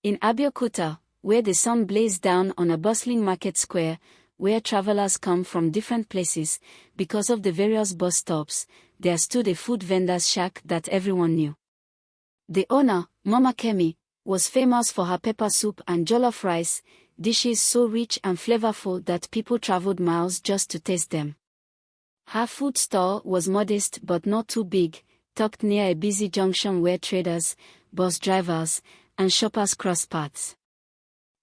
In Abeokuta, where the sun blazed down on a bustling market square, where travelers come from different places, because of the various bus stops, there stood a food vendor's shack that everyone knew. The owner, Mama Kemi, was famous for her pepper soup and jollof rice, dishes so rich and flavorful that people traveled miles just to taste them. Her food store was modest but not too big, tucked near a busy junction where traders, bus drivers, and shoppers crossed paths.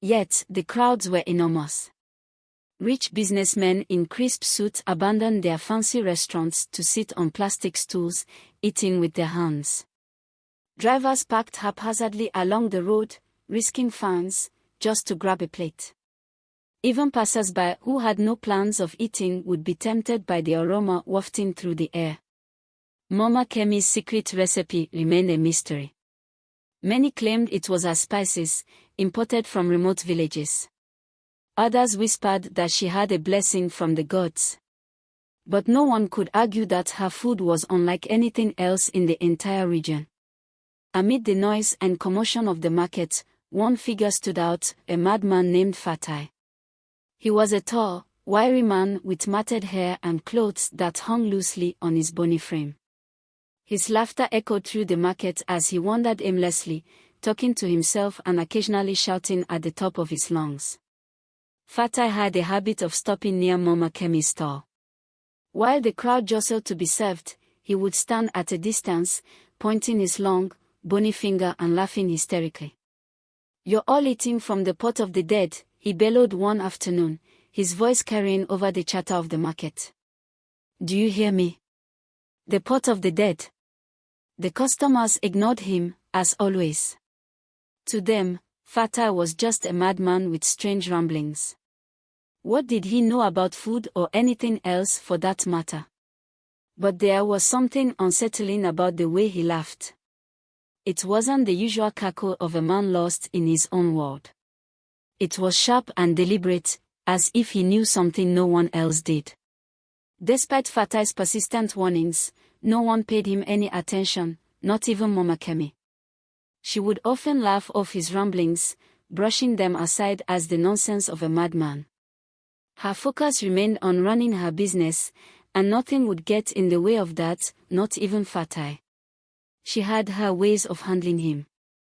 Yet, the crowds were enormous. Rich businessmen in crisp suits abandoned their fancy restaurants to sit on plastic stools, eating with their hands. Drivers parked haphazardly along the road, risking fines, just to grab a plate. Even passers-by who had no plans of eating would be tempted by the aroma wafting through the air. Mama Kemi's secret recipe remained a mystery. Many claimed it was her spices, imported from remote villages. Others whispered that she had a blessing from the gods. But no one could argue that her food was unlike anything else in the entire region. Amid the noise and commotion of the market, one figure stood out, a madman named Fatai. He was a tall, wiry man with matted hair and clothes that hung loosely on his bony frame. His laughter echoed through the market as he wandered aimlessly, talking to himself and occasionally shouting at the top of his lungs. Fatai had a habit of stopping near Mama Kemi's stall. While the crowd jostled to be served, he would stand at a distance, pointing his long, bony finger and laughing hysterically. "You're all eating from the pot of the dead," he bellowed one afternoon, his voice carrying over the chatter of the market. "Do you hear me? The pot of the dead." The customers ignored him, as always. To them, Fatai was just a madman with strange ramblings. What did he know about food or anything else for that matter? But there was something unsettling about the way he laughed. It wasn't the usual cackle of a man lost in his own world. It was sharp and deliberate, as if he knew something no one else did. Despite Fatai's persistent warnings, no one paid him any attention, not even Mama Kemi. She would often laugh off his ramblings, brushing them aside as the nonsense of a madman. Her focus remained on running her business, and nothing would get in the way of that, not even Fatai. She had her ways of handling him.